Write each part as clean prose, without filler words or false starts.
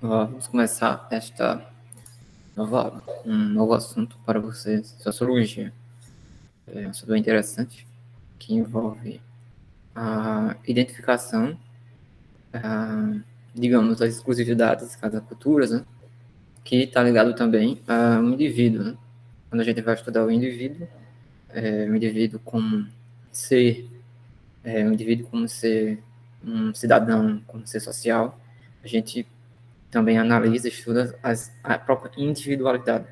Vamos começar um novo assunto para vocês, sociologia. É um assunto bem interessante que envolve a identificação, digamos, das exclusividades de cada cultura, né? Que está ligado também ao indivíduo. Né? Quando a gente vai estudar o indivíduo como ser, o indivíduo como ser um cidadão, como ser social, a gente também analisa, estuda a própria individualidade.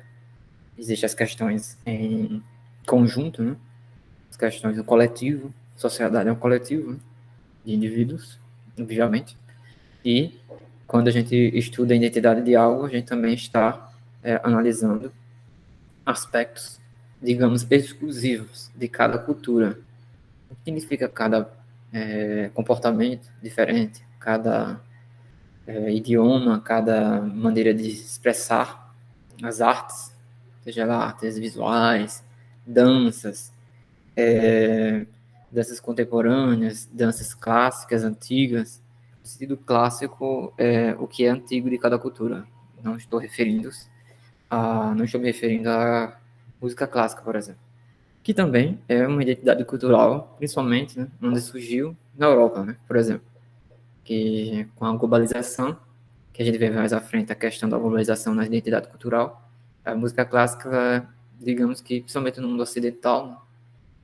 Existem as questões em conjunto, né? As questões do coletivo. Sociedade é um coletivo, né? De indivíduos, obviamente. E quando a gente estuda a identidade de algo, a gente também está analisando aspectos, digamos, exclusivos de cada cultura. O que significa cada comportamento diferente, cada idioma, cada maneira de expressar as artes, seja lá artes visuais, danças, danças contemporâneas, danças clássicas, antigas. No sentido clássico é o que é antigo de cada cultura. Não estou me referindo à música clássica, por exemplo, que também é uma identidade cultural, principalmente, né, onde surgiu na Europa, né, por exemplo, que com a globalização, que a gente vê mais à frente a questão da globalização na identidade cultural, a música clássica, digamos que, principalmente no mundo ocidental, né,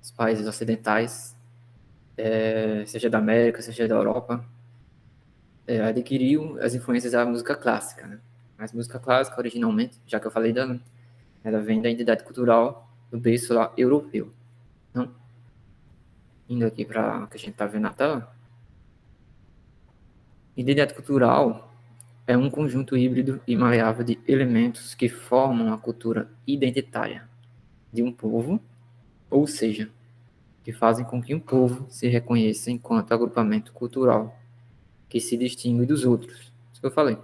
os países ocidentais, seja da América, seja da Europa, adquiriu as influências da música clássica. Né? Mas música clássica, originalmente, já que eu falei dela, ela vem da identidade cultural do berço lá europeu. Então, indo aqui para o que a gente está vendo na tela, identidade cultural é um conjunto híbrido e maleável de elementos que formam a cultura identitária de um povo, ou seja, que fazem com que um povo se reconheça enquanto agrupamento cultural que se distingue dos outros. Isso que eu falei.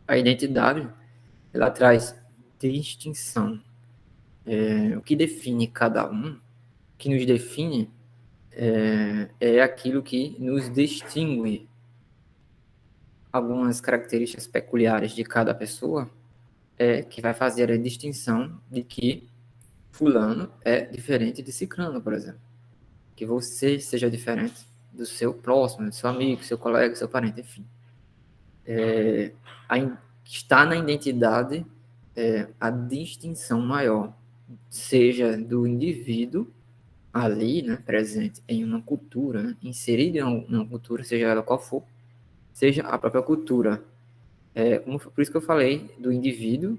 A identidade, ela traz distinção. O que define cada um, o que nos define, é aquilo que nos distingue. Algumas características peculiares de cada pessoa que vai fazer a distinção de que fulano é diferente de ciclano, por exemplo. Que você seja diferente do seu próximo, do seu amigo, seu colega, seu parente, enfim. Está na identidade a distinção maior, seja do indivíduo ali, né, presente em uma cultura, né, inserido em uma cultura, seja ela qual for, seja a própria cultura. Por isso que eu falei do indivíduo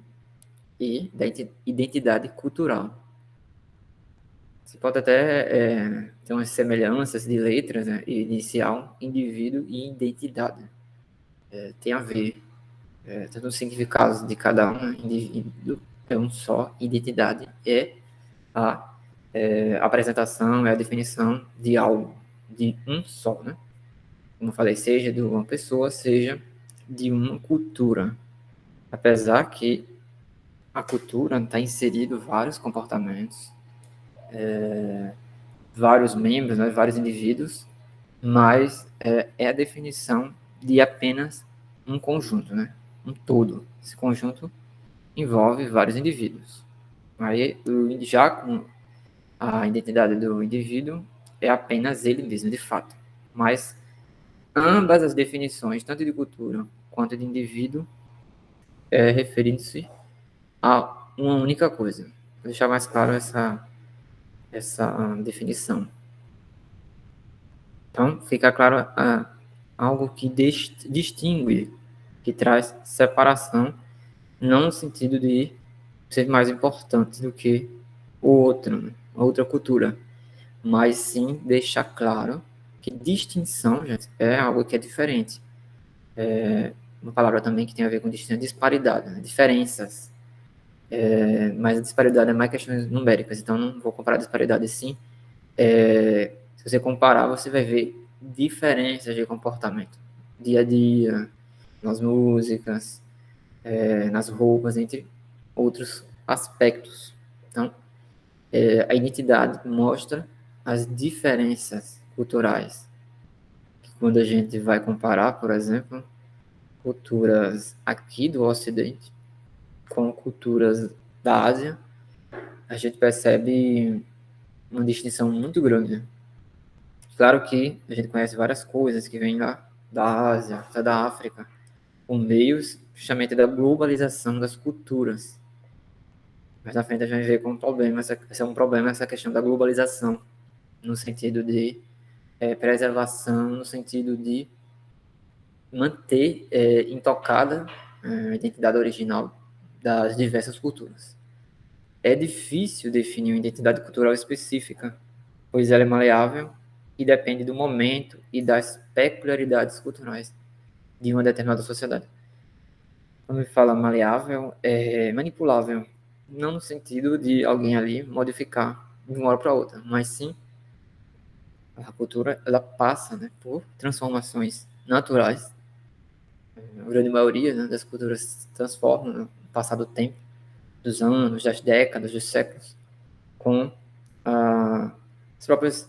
e da identidade cultural. Você pode até ter umas semelhanças de letras, né, inicial, indivíduo e identidade. Tem a ver. Tanto o significado de cada um indivíduo é um só, identidade é a apresentação, é a definição de algo, de um só, né? Como eu falei, seja de uma pessoa, seja de uma cultura. Apesar que a cultura está inserido vários comportamentos, vários membros, né, vários indivíduos, mas é a definição de apenas um conjunto, né? Um todo. Esse conjunto envolve vários indivíduos. Aí, já com a identidade do indivíduo, é apenas ele mesmo, de fato. Mas ambas as definições, tanto de cultura quanto de indivíduo, referindo-se a uma única coisa. Vou deixar mais claro essa definição. Então, fica claro algo que distingue, que traz separação, não no sentido de ser mais importante do que o outro, né? A outra cultura, mas sim deixar claro que distinção, gente, é algo que é diferente. Uma palavra também que tem a ver com distinção, disparidade, né? Diferenças. Mas a disparidade é mais questões numéricas, então não vou comparar a disparidade sim. Se você comparar, você vai ver diferenças de comportamento, dia a dia, nas músicas, nas roupas, entre outros aspectos. Então, a identidade mostra as diferenças culturais. Quando a gente vai comparar, por exemplo, culturas aqui do Ocidente com culturas da Ásia, a gente percebe uma distinção muito grande. Claro que a gente conhece várias coisas que vêm lá da Ásia, até da África, por meios justamente da globalização das culturas. Mas na frente a gente vai ver como um problema, esse é um problema essa questão da globalização, no sentido de preservação, no sentido de manter intocada a identidade original das diversas culturas. É difícil definir uma identidade cultural específica, pois ela é maleável e depende do momento e das peculiaridades culturais de uma determinada sociedade. Quando me fala maleável, é manipulável, não no sentido de alguém ali modificar de uma hora para outra, mas sim a cultura ela passa, né, por transformações naturais. A grande maioria, né, das culturas se transformam no passar do tempo, dos anos, das décadas, dos séculos, com os próprios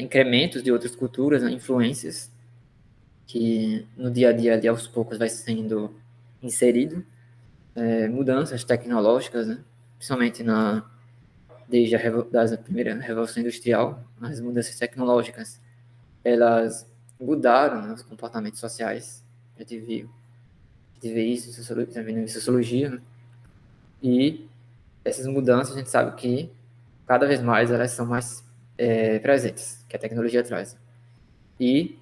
incrementos de outras culturas, né, influências que no dia a dia ali aos poucos vai sendo inserido, mudanças tecnológicas, né, principalmente desde a primeira revolução industrial, as mudanças tecnológicas elas mudaram, né, os comportamentos sociais. A gente vê isso em sociologia, né? E essas mudanças a gente sabe que cada vez mais elas são mais presentes, que a tecnologia traz. E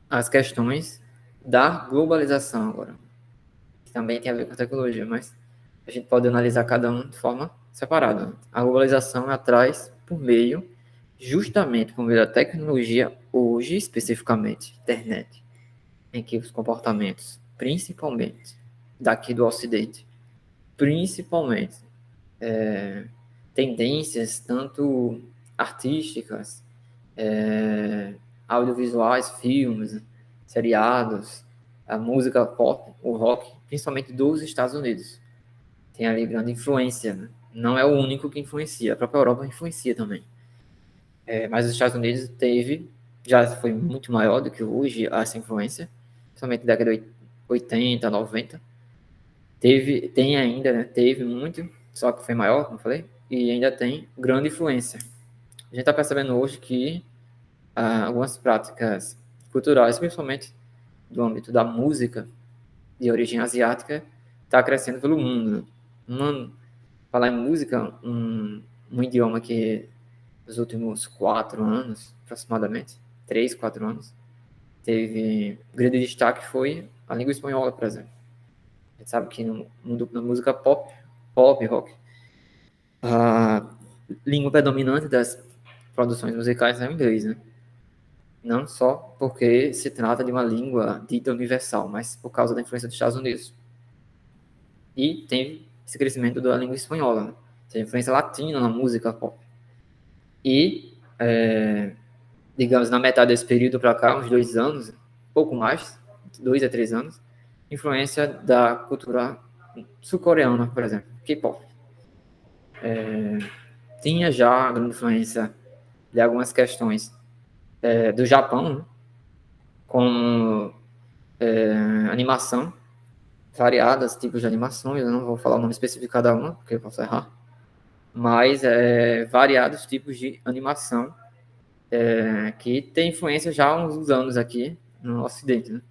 as questões da globalização agora, que também tem a ver com a tecnologia, mas a gente pode analisar cada um de forma separada. A globalização atrás por meio, justamente por meio da tecnologia, hoje especificamente, internet, em que os comportamentos, principalmente daqui do Ocidente, principalmente tendências tanto artísticas, audiovisuais, filmes, seriados, a música pop, o rock, principalmente dos Estados Unidos. Tem ali grande influência, né? Não é o único que influencia, a própria Europa influencia também. Mas os Estados Unidos já foi muito maior do que hoje essa influência, principalmente na década de 80, 90. Tem ainda, né? Teve muito, só que foi maior, como eu falei, e ainda tem grande influência. A gente está percebendo hoje que algumas práticas culturais, principalmente do âmbito da música de origem asiática, está crescendo pelo mundo. Falar em música, um idioma que nos últimos 4 anos, aproximadamente, 3, 4 anos, teve grande destaque foi a língua espanhola, por exemplo. A gente sabe que na música pop, rock, a língua predominante das produções musicais é o inglês, né? Não só porque se trata de uma língua dita universal, mas por causa da influência dos Estados Unidos. E tem esse crescimento da língua espanhola, né? Essa influência latina na música pop. E, digamos, na metade desse período para cá, uns 2 anos, pouco mais, 2 a 3 anos, influência da cultura sul-coreana, por exemplo, K-pop. Tinha já grande influência de algumas questões do Japão, né? Como animação, variadas tipos de animações, eu não vou falar o nome específico de cada uma, porque eu posso errar, mas variados tipos de animação que tem influência já há uns anos aqui no Ocidente, né?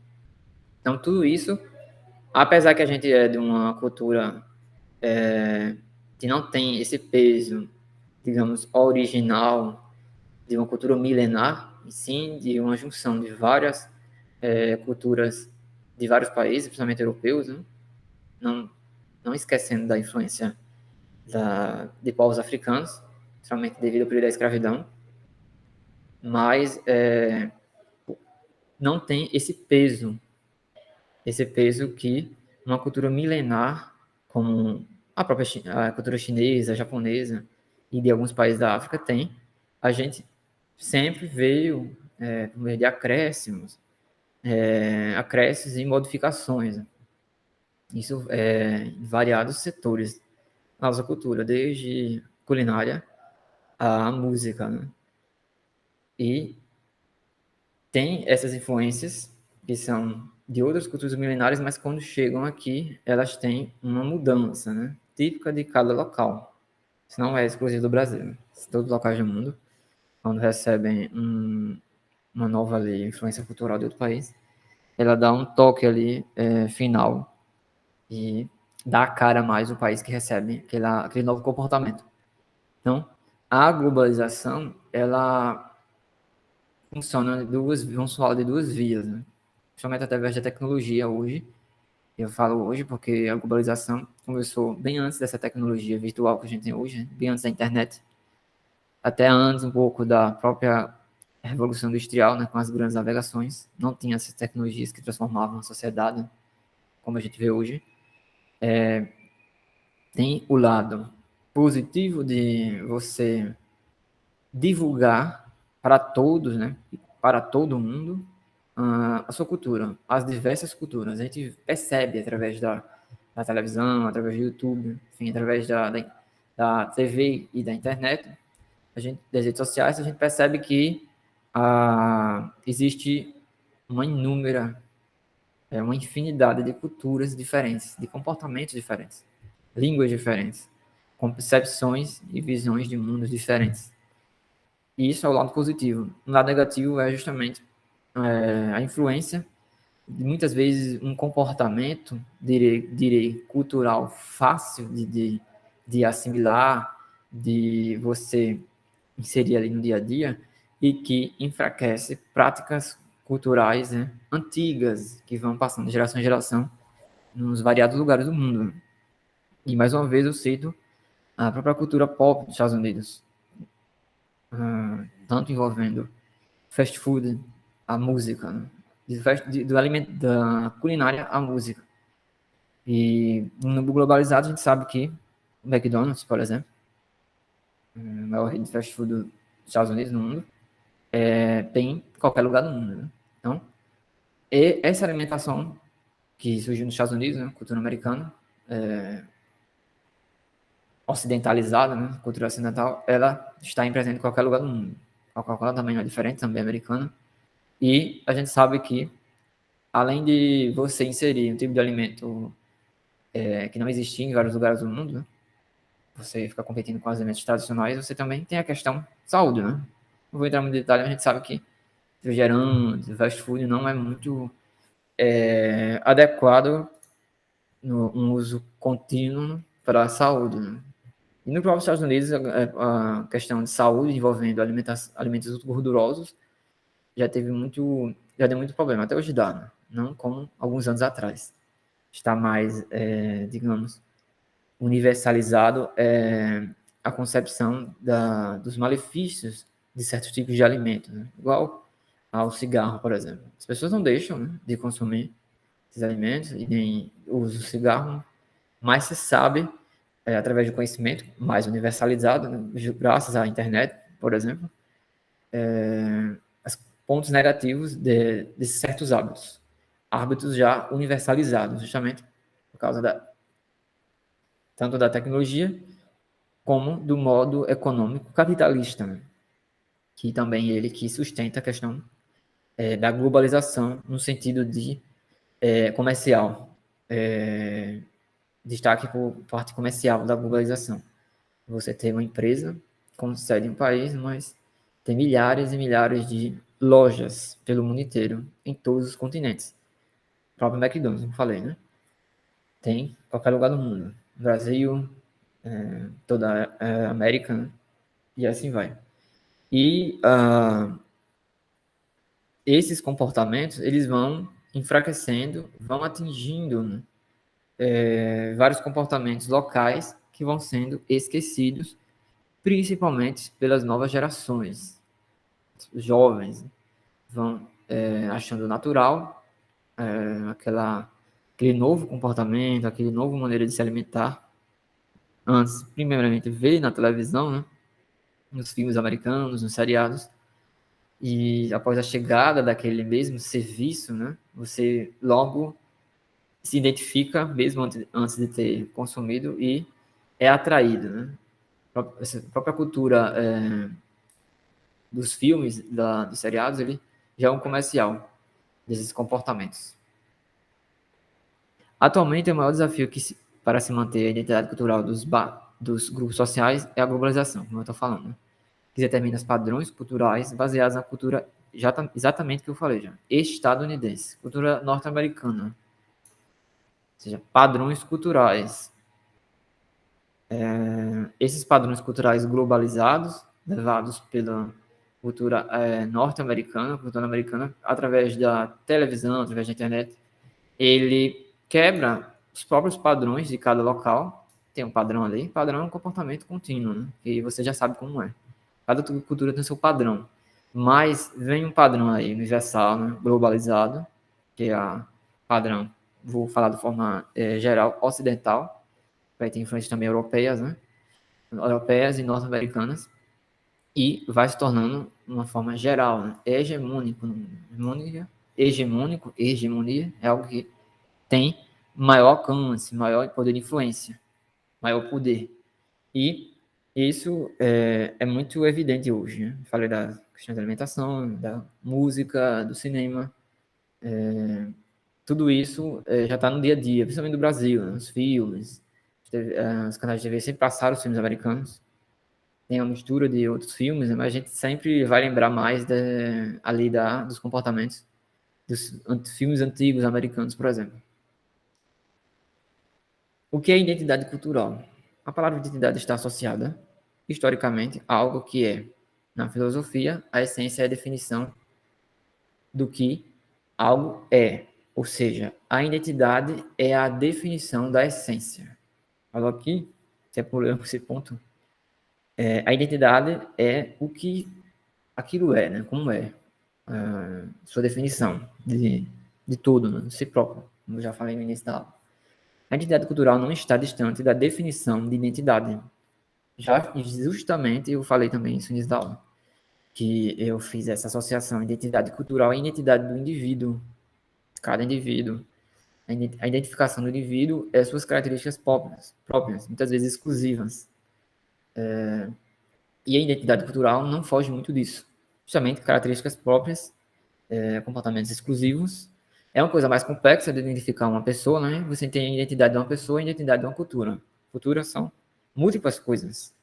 Então, tudo isso, apesar que a gente é de uma cultura que não tem esse peso, digamos, original, de uma cultura milenar, e sim de uma junção de várias culturas de vários países, principalmente europeus, né? não, não esquecendo da influência de povos africanos, principalmente devido ao período da escravidão, mas não tem esse peso que uma cultura milenar, como a própria a cultura chinesa, japonesa e de alguns países da África tem, a gente sempre veio por meio de acréscimos e modificações. Né? Isso em variados setores da nossa cultura, desde culinária à música. Né? E tem essas influências que são de outras culturas milenares, mas quando chegam aqui, elas têm uma mudança, né? Típica de cada local. Isso não é exclusivo do Brasil, né? Todos os locais do mundo, quando recebem uma nova lei, influência cultural de outro país, ela dá um toque ali final e dá a cara mais o país que recebe aquele novo comportamento. Então, a globalização, ela funciona vamos falar de duas vias, né? Principalmente através da tecnologia hoje. Eu falo hoje porque a globalização começou bem antes dessa tecnologia virtual que a gente tem hoje, né? Bem antes da internet, até antes um pouco da própria Revolução Industrial, né? Com as grandes navegações. Não tinha essas tecnologias que transformavam a sociedade como a gente vê hoje. Tem o lado positivo de você divulgar para todos, né? Para todo mundo, a sua cultura, as diversas culturas. A gente percebe através da televisão, através do YouTube, enfim, através da TV e da internet, das redes sociais, a gente percebe que existe uma infinidade de culturas diferentes, de comportamentos diferentes, línguas diferentes, concepções e visões de mundos diferentes. E isso é o lado positivo. O lado negativo é justamente a influência de muitas vezes um comportamento, direi cultural fácil de assimilar, de você inserir ali no dia a dia e que enfraquece práticas culturais, né, antigas que vão passando de geração em geração nos variados lugares do mundo. E mais uma vez eu cito a própria cultura pop dos Estados Unidos, tanto envolvendo fast food, a música, né? Do alimento, da culinária à música. E no globalizado a gente sabe que o McDonald's, por exemplo, o maior rede de fast food dos Estados Unidos no mundo, tem em qualquer lugar do mundo. Né? Então, essa alimentação que surgiu nos Estados Unidos, né, cultura americana, ocidentalizada, né, cultura ocidental, ela está presente em qualquer lugar do mundo. A Coca-Cola também não é diferente, também é americana. E a gente sabe que, além de você inserir um tipo de alimento que não existia em vários lugares do mundo, né, você fica competindo com os alimentos tradicionais, você também tem a questão saúde, né? Não vou entrar muito em detalhe, mas a gente sabe que refrigerante, fast food não é muito adequado no um uso contínuo para a saúde, né? E no próprio Estados Unidos, a questão de saúde envolvendo alimentos gordurosos já deu muito problema, até hoje dá, né? Não como alguns anos atrás. Está mais, digamos, universalizado a concepção dos malefícios de certos tipos de alimentos, né? Igual ao cigarro, por exemplo. As pessoas não deixam, né, de consumir esses alimentos e nem usam o cigarro, mas se sabe, através do conhecimento mais universalizado, né, graças à internet, por exemplo, os pontos negativos de certos hábitos já universalizados, justamente por causa tanto da tecnologia como do modo econômico capitalista, né? Que também ele que sustenta a questão da globalização no sentido de comercial, destaque por parte comercial da globalização. Você tem uma empresa com sede em um país, mas tem milhares e milhares de lojas pelo mundo inteiro, em todos os continentes. O próprio McDonald's, como falei, né? Tem em qualquer lugar do mundo. Brasil, toda a América, né? E assim vai. E esses comportamentos, eles vão enfraquecendo, vão atingindo, né, vários comportamentos locais que vão sendo esquecidos, principalmente pelas novas gerações. Os jovens vão achando natural aquele novo comportamento, aquele novo maneira de se alimentar. Antes, primeiramente, ver na televisão, né, nos filmes americanos, nos seriados, e após a chegada daquele mesmo serviço, né, você logo se identifica, mesmo antes de ter consumido, e é atraído. Né? Essa própria cultura dos filmes, dos seriados, ele já é um comercial. desses comportamentos. Atualmente, o maior desafio para se manter a identidade cultural dos grupos sociais é a globalização, como eu estou falando, né? Que determina os padrões culturais baseados na cultura, exatamente o que eu falei já, estadunidense, cultura norte-americana, ou seja, padrões culturais. Esses padrões culturais globalizados, levados pela cultura norte-americana, cultura americana, através da televisão, através da internet, ele quebra os próprios padrões de cada local. Tem um padrão ali. Padrão é um comportamento contínuo, né? E você já sabe como é. Cada cultura tem seu padrão. Mas vem um padrão aí, universal, né? Globalizado, que é a padrão, vou falar de forma geral, ocidental, vai ter influências também europeias, né? Europeias e norte-americanas, e vai se tornando uma forma geral, né? Hegemonia é algo que tem maior alcance, maior poder de influência, maior poder. E isso é muito evidente hoje, né? Falei da questão da alimentação, da música, do cinema, tudo isso já está no dia a dia, principalmente no Brasil, né? Os filmes, os canais de TV sempre passaram os filmes americanos, tem uma mistura de outros filmes, né? Mas a gente sempre vai lembrar mais ali dos comportamentos dos filmes antigos americanos, por exemplo. O que é identidade cultural? A palavra identidade está associada, historicamente, a algo que é, na filosofia, a essência é a definição do que algo é. Ou seja, a identidade é a definição da essência. Falou aqui, se é por esse ponto, a identidade é o que aquilo é, né? Como é. Sua definição de tudo, né? De si próprio, como eu já falei no início da aula. A identidade cultural não está distante da definição de identidade. Já justamente eu falei também isso no início da aula, que eu fiz essa associação identidade cultural e identidade do indivíduo. Cada indivíduo. A identificação do indivíduo é suas características próprias, muitas vezes exclusivas. E a identidade cultural não foge muito disso. Justamente características próprias, comportamentos exclusivos. É uma coisa mais complexa de identificar uma pessoa, né? Você tem a identidade de uma pessoa e a identidade de uma cultura. Culturas são múltiplas coisas.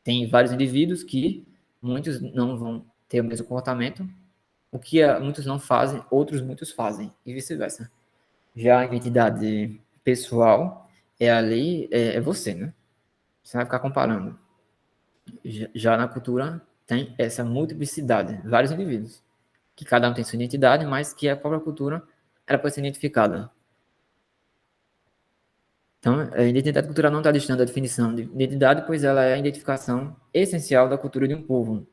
Tem vários indivíduos que muitos não vão ter o mesmo comportamento, o que muitos não fazem, outros muitos fazem, e vice-versa. Já a identidade pessoal é você, né? Você vai ficar comparando. Já na cultura tem essa multiplicidade, vários indivíduos, que cada um tem sua identidade, mas que a própria cultura ela pode ser identificada. Então, a identidade cultural não está distante da definição de identidade, pois ela é a identificação essencial da cultura de um povo.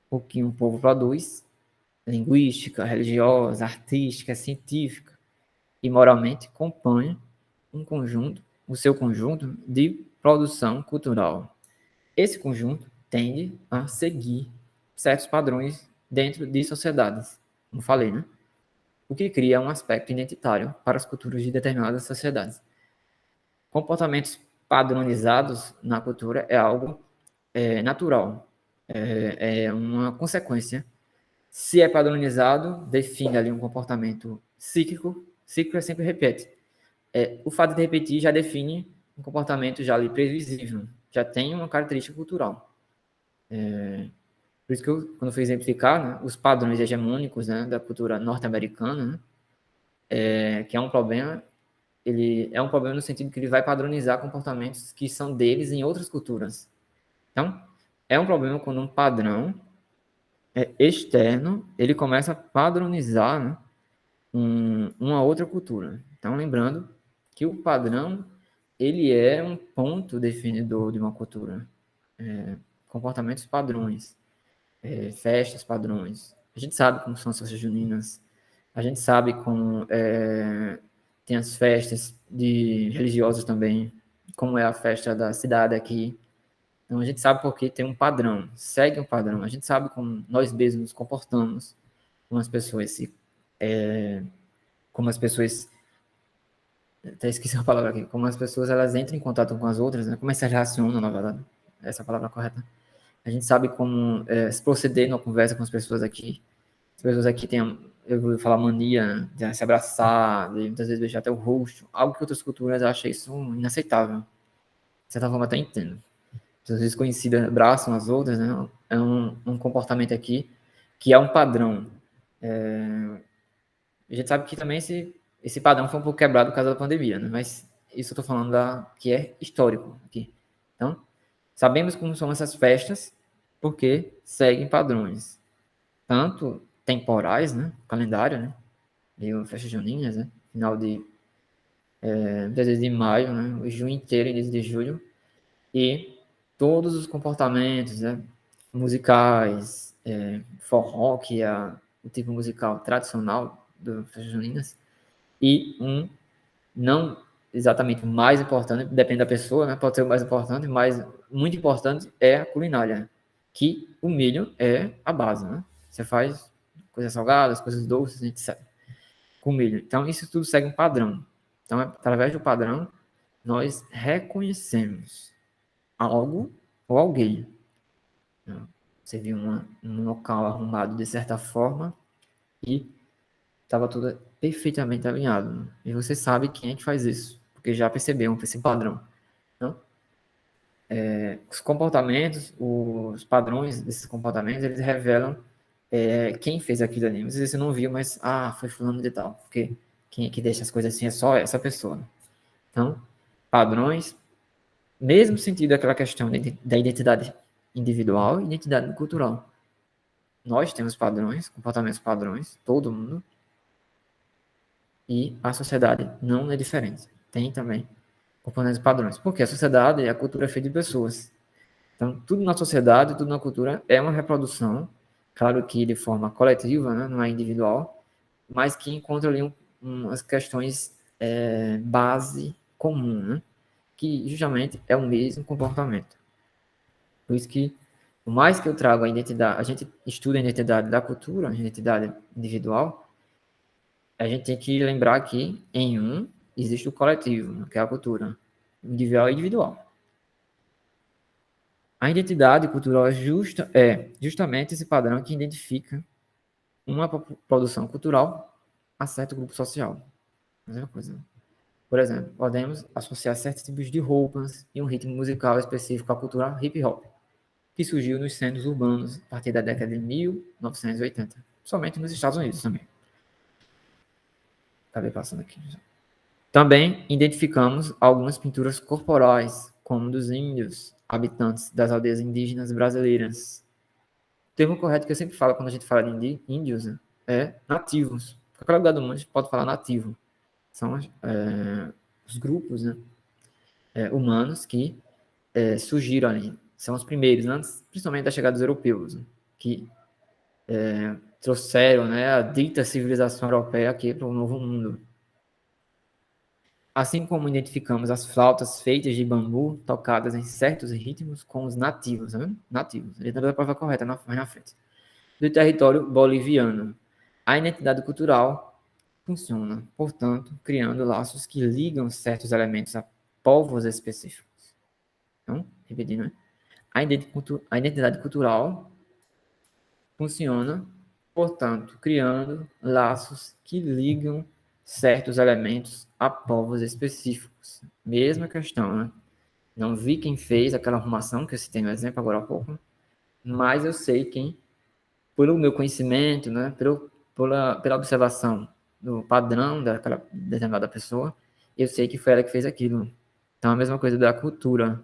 O que um povo produz, linguística, religiosa, artística, científica e moralmente, compõe o seu conjunto de produção cultural. Esse conjunto tende a seguir certos padrões dentro de sociedades, como falei, né? O que cria um aspecto identitário para as culturas de determinadas sociedades. Comportamentos padronizados na cultura é algo natural, é uma consequência. Se é padronizado, define ali um comportamento cíclico. Cíclico é sempre repete. O fato de repetir já define um comportamento já ali previsível, já tem uma característica cultural. Por isso que eu, quando fui exemplificar, né, os padrões hegemônicos, né, da cultura norte-americana, né, que é um problema, ele é um problema no sentido que ele vai padronizar comportamentos que são deles em outras culturas. Então, é um problema quando um padrão externo, ele começa a padronizar, né, uma outra cultura. Então, lembrando que o padrão, ele é um ponto definidor de uma cultura. Comportamentos padrões, festas padrões. A gente sabe como são as festas juninas, a gente sabe como tem as festas religiosas também, como é a festa da cidade aqui. Então a gente sabe porque tem um padrão, segue um padrão. A gente sabe como nós mesmos nos comportamos, como as pessoas até esqueci a palavra aqui, como as pessoas elas entram em contato com as outras, né? Como elas se relacionam, na verdade, essa é a palavra correta. A gente sabe como se proceder numa conversa com as pessoas aqui. As pessoas aqui têm eu vou falar mania, né, de se abraçar, de muitas vezes beijar até o rosto, algo que outras culturas acham isso inaceitável. De certa forma, até entendo. As desconhecidas abraçam as outras, né? É um comportamento aqui que é um padrão. A gente sabe que também esse padrão foi um pouco quebrado por causa da pandemia, né? Mas isso eu estou falando que é histórico aqui. Então, sabemos como são essas festas porque seguem padrões, tanto temporais, né? Calendário, né? E festas juninas, né? Final muitas vezes de maio, né? O junho inteiro, início de julho. E todos os comportamentos, né? Musicais, forró, que é o tipo musical tradicional do festas juninas, e não exatamente o mais importante, depende da pessoa, né? Pode ser o mais importante, mas muito importante é a culinária, que o milho é a base, né? Você faz coisas salgadas, coisas doces, etc. Com milho. Então, isso tudo segue um padrão. Então, através do padrão, nós reconhecemos algo ou alguém. Você viu um local arrumado de certa forma e estava tudo perfeitamente alinhado. Né? E você sabe quem é que faz isso, porque já percebeu esse padrão. Então, os comportamentos, os padrões desses comportamentos, eles revelam quem fez aquilo ali. Às vezes você não viu, mas, foi fulano de tal, porque quem é que deixa as coisas assim é só essa pessoa. Então, padrões, mesmo sentido daquela questão da identidade individual e identidade cultural. Nós temos padrões, comportamentos padrões, todo mundo, e a sociedade não é diferente. Tem também componentes padrões. Porque a sociedade e a cultura é feita de pessoas. Então, tudo na sociedade, tudo na cultura é uma reprodução, claro que de forma coletiva, né, não é individual, mas que encontra ali umas questões base comum, né, que justamente é o mesmo comportamento. Por isso que, por mais que eu traga a identidade, a gente estuda a identidade da cultura, a identidade individual, a gente tem que lembrar que em existe o coletivo, né, que é a cultura, individual e individual. A identidade cultural é justamente esse padrão que identifica uma produção cultural a certo grupo social. Mesma coisa. Por exemplo, podemos associar certos tipos de roupas e um ritmo musical específico à cultura hip hop, que surgiu nos centros urbanos a partir da década de 1980, somente nos Estados Unidos também. Acabei passando aqui. Também identificamos algumas pinturas corporais, como dos índios, habitantes das aldeias indígenas brasileiras. O termo correto que eu sempre falo quando a gente fala de índios, né, é nativos. Em qualquer lugar do mundo a gente pode falar nativo. São os grupos, né, humanos que surgiram ali. São os primeiros, antes, principalmente da chegada dos europeus, né, que trouxeram, né, a dita civilização europeia aqui para o Novo Mundo. Assim como identificamos as flautas feitas de bambu tocadas em certos ritmos com os nativos, né? Nativos, letra da palavra correta mais na frente, do território boliviano. A identidade cultural funciona, portanto, criando laços que ligam certos elementos a povos específicos. Então, repetindo, né? A identidade cultural funciona, portanto, criando laços que ligam certos elementos a povos específicos. Mesma questão, né? Não vi quem fez aquela arrumação, que eu citei no exemplo agora há pouco, mas eu sei quem, pelo meu conhecimento, né? Pela observação do padrão daquela determinada pessoa, eu sei que foi ela que fez aquilo. Então, a mesma coisa da cultura.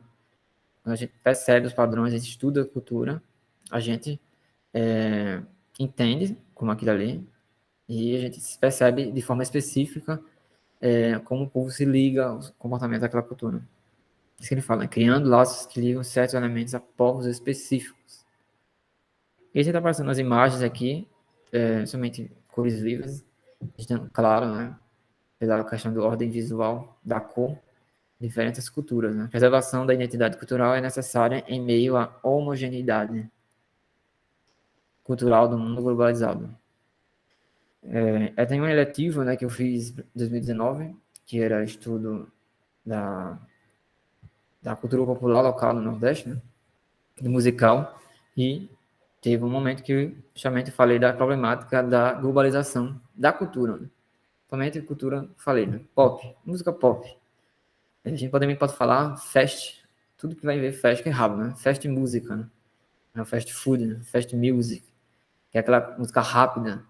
Quando a gente percebe os padrões, a gente estuda a cultura, a gente entende como aquilo ali, e a gente percebe de forma específica como o povo se liga aos comportamentos daquela cultura. Isso que ele fala, né? Criando laços que ligam certos elementos a povos específicos. E está aparecendo as imagens aqui, somente cores vivas, estando claro, né, pela questão da ordem visual da cor, diferentes culturas. Né? A preservação da identidade cultural é necessária em meio à homogeneidade cultural do mundo globalizado. Tem um eletivo, né, que eu fiz em 2019, que era estudo da, da cultura popular local no Nordeste, né, do musical, e teve um momento que eu justamente falei da problemática da globalização da cultura, né? Somente cultura, falei, né? Pop, música pop. A gente também pode falar fast, tudo que vai ver fast é errado, né? Fast música, né? Fast food, né? Fast music, que é aquela música rápida,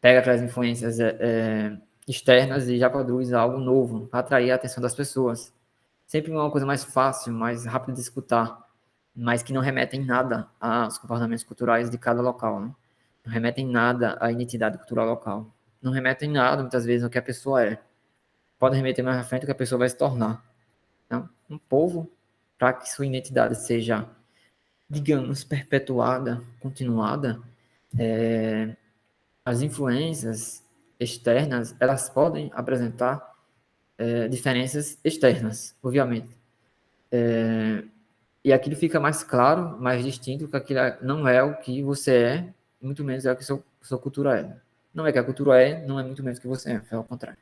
pega aquelas influências externas e já produz algo novo para atrair a atenção das pessoas. Sempre uma coisa mais fácil, mais rápida de escutar, mas que não remete em nada aos comportamentos culturais de cada local, né? Não remete em nada à identidade cultural local. Não remete em nada, muitas vezes, ao que a pessoa é. Pode remeter mais à frente o que a pessoa vai se tornar. Então, um povo, para que sua identidade seja, digamos, perpetuada, continuada, as influências externas, elas podem apresentar diferenças externas, obviamente. E aquilo fica mais claro, mais distinto, que aquilo não é o que você é, muito menos é o que sua cultura é. Não é que a cultura é, não é muito menos o que você é, é ao contrário.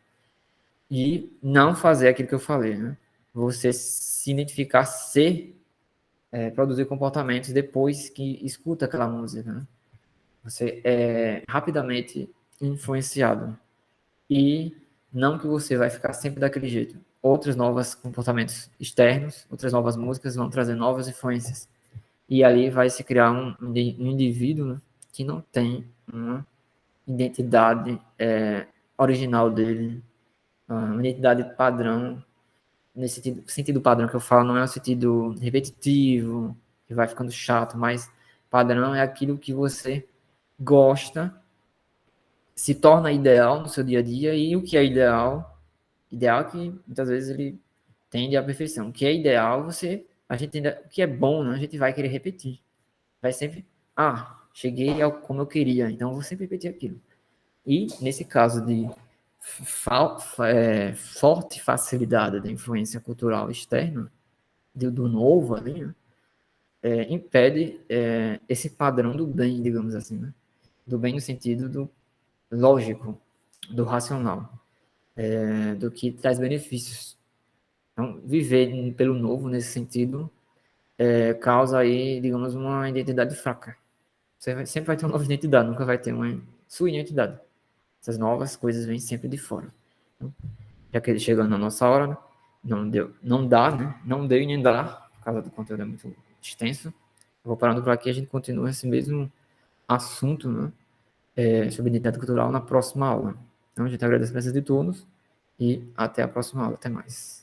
E não fazer aquilo que eu falei, né? Você se identificar, produzir comportamentos depois que escuta aquela música, né? Você é rapidamente influenciado. E não que você vai ficar sempre daquele jeito. Outros novos comportamentos externos, outras novas músicas vão trazer novas influências. E ali vai se criar um indivíduo, né, que não tem uma identidade original dele, uma identidade padrão. Nesse sentido padrão que eu falo, não é um sentido repetitivo, que vai ficando chato, mas padrão é aquilo que você gosta, se torna ideal no seu dia a dia, e o que é ideal é que muitas vezes ele tende à perfeição. O que é ideal, a gente tende o que é bom, né, a gente vai querer repetir. Vai sempre, cheguei ao como eu queria, então eu vou sempre repetir aquilo. E nesse caso de forte facilidade da influência cultural externa, do novo ali, né, impede esse padrão do bem, digamos assim, né? Do bem no sentido do lógico, do racional, do que traz benefícios. Então, viver pelo novo nesse sentido causa aí, digamos, uma identidade fraca. Sempre vai ter uma nova identidade, nunca vai ter uma sua identidade. Essas novas coisas vêm sempre de fora. Então, já que ele chegando na nossa hora, né? Não dá, né? Não deu e nem dá, por causa do conteúdo é muito extenso. Eu vou parando por aqui e a gente continua esse mesmo assunto, né? Sobre identidade cultural na próxima aula. Então, a gente agradece a presença de todos e até a próxima aula. Até mais.